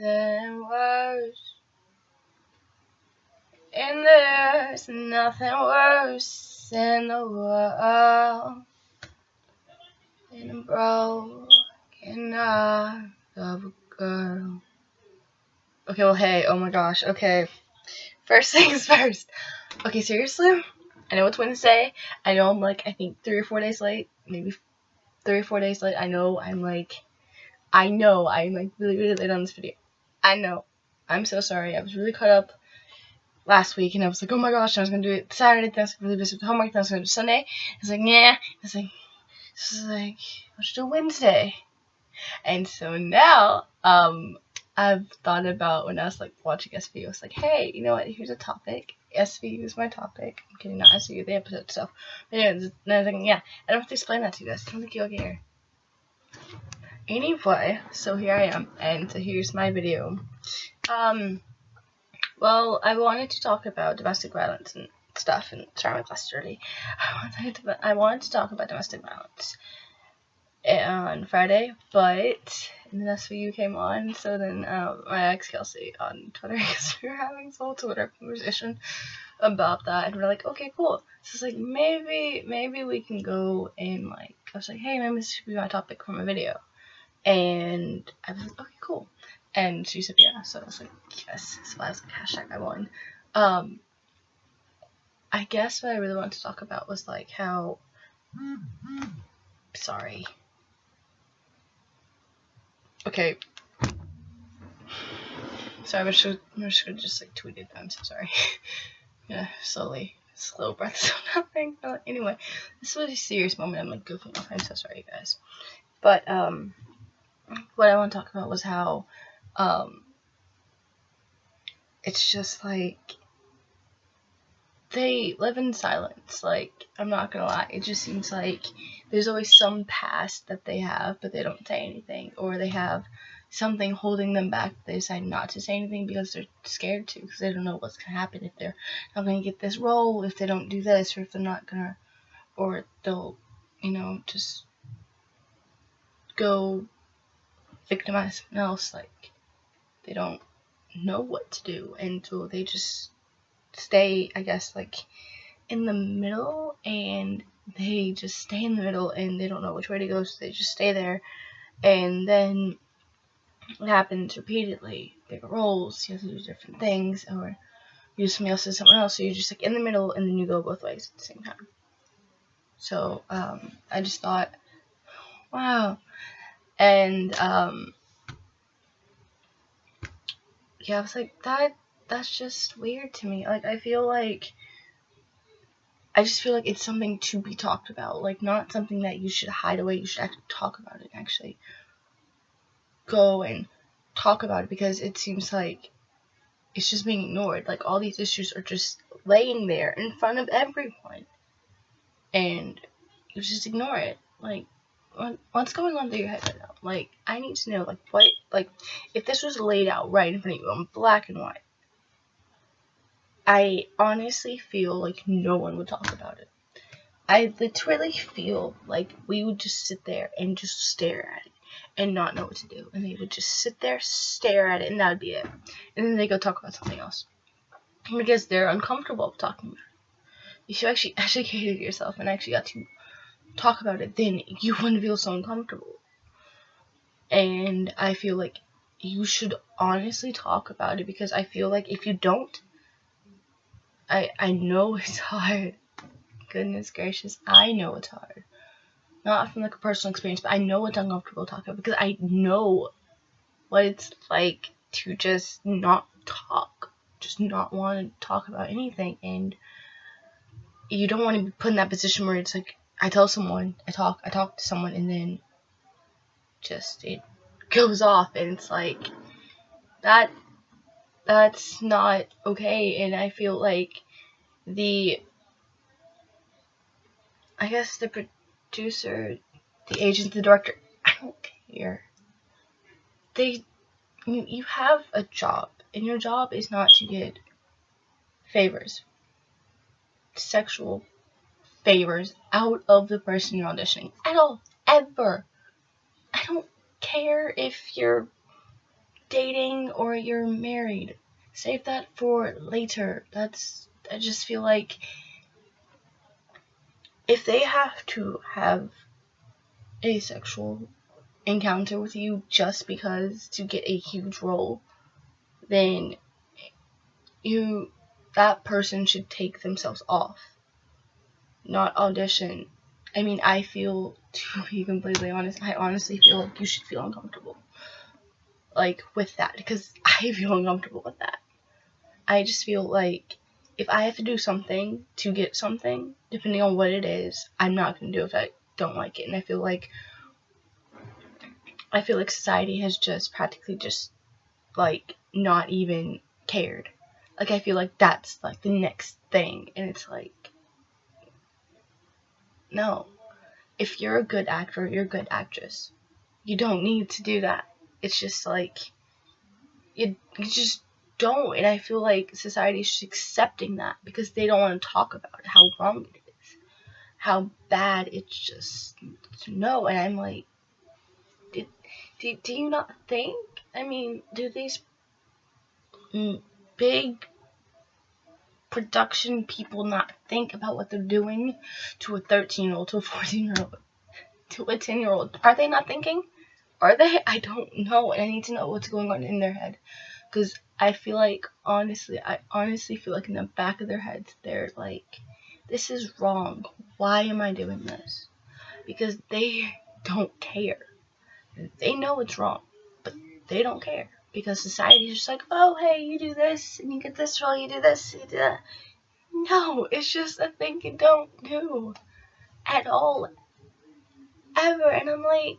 nothing worse. And there's nothing worse in the world than a broken heart of a girl. Okay, well, hey, oh my gosh, okay. First things first. Okay, seriously? I know it's Wednesday. I know I'm like, I think 3 or 4 days late. Maybe 3 or 4 days late. I know I'm like really, really late on this video. I know. I'm so sorry. I was really caught up last week, and I was like, oh my gosh, I was gonna do it Saturday, then I was really busy with homework, then I was gonna do Sunday. I was like, yeah. I was like, this is like, let's do Wednesday. And so now, I've thought about when I was like watching SVU, I was like, hey, you know what? Here's a topic. SVU is my topic. I'm kidding, not SVU, the episode stuff. But anyways, and I was like, yeah, I don't have to explain that to you guys. I don't think you'll get here. Anyway, so here I am, and so here's my video. Well, I wanted to talk about domestic violence and stuff, and sorry, my class is dirty. I wanted to talk about domestic violence on Friday, but then SVU came on, so then my ex Kelsey on Twitter, because we were having this whole Twitter conversation about that, and we're like, okay, cool. So it's like, maybe we can go and like, I was like, hey, maybe this should be my topic for my video. And I was like, okay, cool. And she said, yeah. So I was like, yes. So I was like, hashtag I won. I guess what I really wanted to talk about was like how, sorry. Okay. Sorry, I'm just gonna just like tweet it. I'm so sorry. Yeah, slow breath, so nothing. Anyway, this was a serious moment. I'm like goofing off. I'm so sorry, you guys. But what I want to talk about was how it's just like they live in silence. Like, I'm not gonna lie, it just seems like there's always some past that they have, but they don't say anything, or they have something holding them back. They decide not to say anything because they're scared to, because they don't know what's gonna happen if they're not gonna get this role, if they don't do this, or if they're not gonna, or they'll, just go victimize someone else. Like, they don't know what to do, and so they just stay, I guess, like in the middle, and they just stay in the middle, and they don't know which way to go, so they just stay there. And then it happens repeatedly. Different roles, you have to do different things, or you do something else to someone else, so you're just like in the middle, and then you go both ways at the same time. So I just thought, wow. And yeah, I was like, that's just weird to me. Like, I just feel like it's something to be talked about. Like, not something that you should hide away. You should actually talk about it, and actually go and talk about it, because it seems like it's just being ignored. Like, all these issues are just laying there in front of everyone, and you just ignore it. Like, what's going on through your head right now? Like, I need to know, if this was laid out right in front of you on black and white, I honestly feel like no one would talk about it. I literally feel like we would just sit there and just stare at it and not know what to do. And they would just sit there, stare at it, and that would be it. And then they go talk about something else, because they're uncomfortable talking about it. If you actually educated yourself and actually got to talk about it, then you wouldn't feel so uncomfortable. And I feel like you should honestly talk about it, because I feel like if you don't, I know it's hard. Goodness gracious, I know it's hard. Not from like a personal experience, but I know it's uncomfortable to talk about, because I know what it's like to just not talk, just not want to talk about anything. And you don't want to be put in that position where it's like, I talk to someone, and then just it goes off, and it's like that's not okay. And I feel like the producer, the agent, the director, I don't care. You have a job, and your job is not to get favors, sexual favors, out of the person you're auditioning at all, ever. I don't care if you're dating or you're married. Save that for later. I just feel like if they have to have a sexual encounter with you just because to get a huge role, then that person should take themselves off, not audition. I mean, I feel, to be completely honest, I honestly feel like you should feel uncomfortable, like, with that, because I feel uncomfortable with that. I just feel like if I have to do something to get something, depending on what it is, I'm not going to do it if I don't like it. And I feel like society has just practically just, like, not even cared. Like, I feel like that's, like, the next thing. And it's like, no. If you're a good actor, you're a good actress. You don't need to do that. It's just like, you just don't. And I feel like society is just accepting that because they don't want to talk about how wrong it is, how bad it's just. No. And I'm like, do you not think? I mean, do these big production people not think about what they're doing to a 13-year-old, to a 14-year-old, to a 10-year-old? Are they not thinking? Are they? I don't know, and I need to know what's going on in their head, because I feel like, I honestly feel like in the back of their heads, they're like, this is wrong. Why am I doing this? Because they don't care. They know it's wrong, but they don't care. Because society is just like, oh, hey, you do this, and you get this role, you do this, you do that. No, it's just a thing you don't do at all, ever. And I'm like,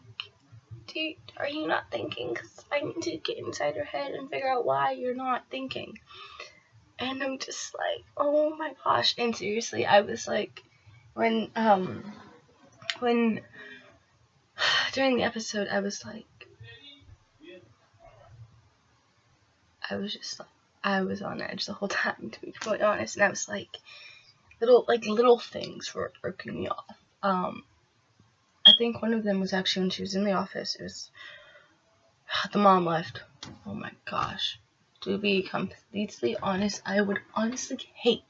dude, are you not thinking? Because I need to get inside your head and figure out why you're not thinking. And I'm just like, oh my gosh. And seriously, I was like, when during the episode, I was on edge the whole time, to be completely honest. And I was like, little things were irking me off. I think one of them was actually when she was in the office. It was the mom left. Oh my gosh. To be completely honest, I would honestly hate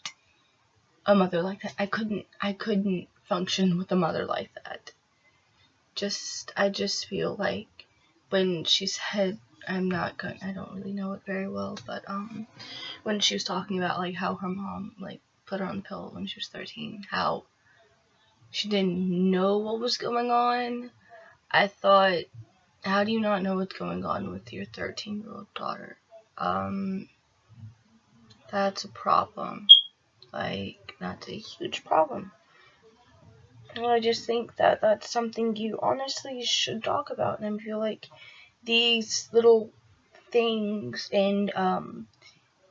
a mother like that. I couldn't function with a mother like that. I just feel like when she said, I don't really know it very well, but when she was talking about like how her mom like put her on the pill when she was 13, how she didn't know what was going on. I thought, how do you not know what's going on with your 13-year-old daughter? That's a problem. Like, that's a huge problem. And I just think that that's something you honestly should talk about. And I feel like these little things, and wow,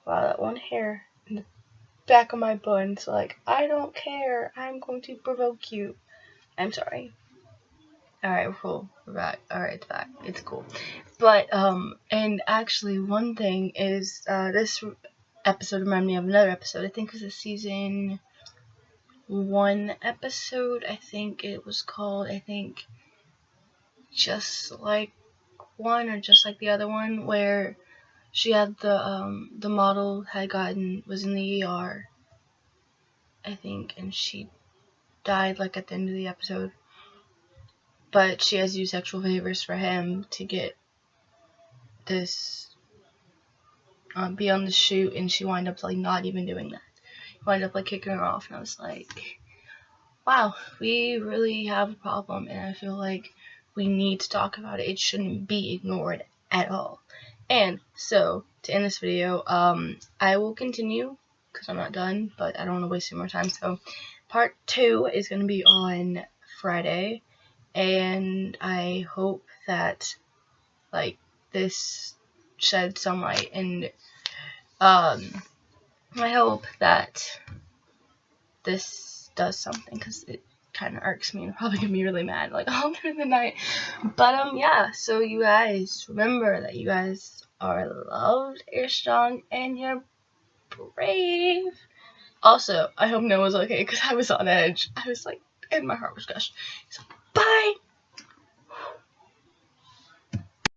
that one hair in the back of my buns, like, I don't care, I'm going to provoke you. I'm sorry. Alright, we're cool. We're back. Alright, it's back. It's cool. But, and actually, one thing is, this episode reminded me of another episode. I think it was a season 1 episode. I think it was called, Just Like One, or Just Like the Other One, where she had the model was in the ER, I think, and she died, like, at the end of the episode. But she has used sexual favors for him to get this, be on the shoot, and she wound up, like, not even doing that. Wound up, like, kicking her off, and I was like, wow, we really have a problem, and I feel like we need to talk about it. It shouldn't be ignored at all. And so, to end this video, I will continue, because I'm not done, but I don't want to waste any more time. So, part 2 is going to be on Friday, and I hope that, like, this sheds some light, and I hope that this does something, because it kind of irks me, and I'm probably gonna be really mad, like, all through the night. But yeah, so you guys remember that you guys are loved, you're strong, and you're brave. Also, I hope Noah's okay, because I was on edge. I was like, and my heart was crushed. So bye.